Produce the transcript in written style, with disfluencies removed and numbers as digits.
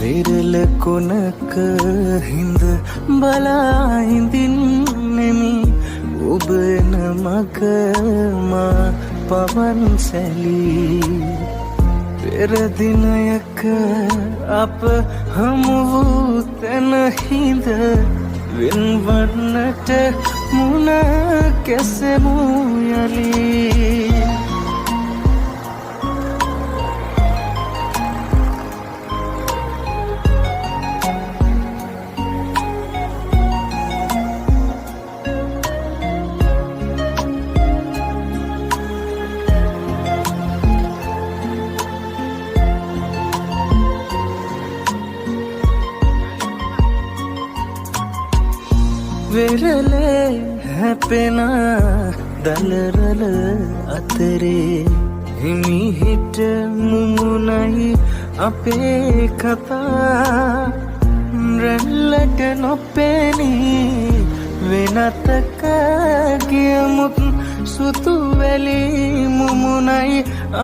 විරල කොනක හිඳ බලා හිඳින්නෙමි ඔබ එන මග මා පවන් සැලී පෙර දිනයක අප හමු වූ තැන හිඳ වෙන්වන්නට මුණ කැසෙමු යලී වෙරළේ හැපෙන දලරල අතරේ හිමිහිට මුමුණයි අපේ කතා රැල්ලට නොපෙනී වෙනතක ගියමුත් සුතු වැලි මුමුණයි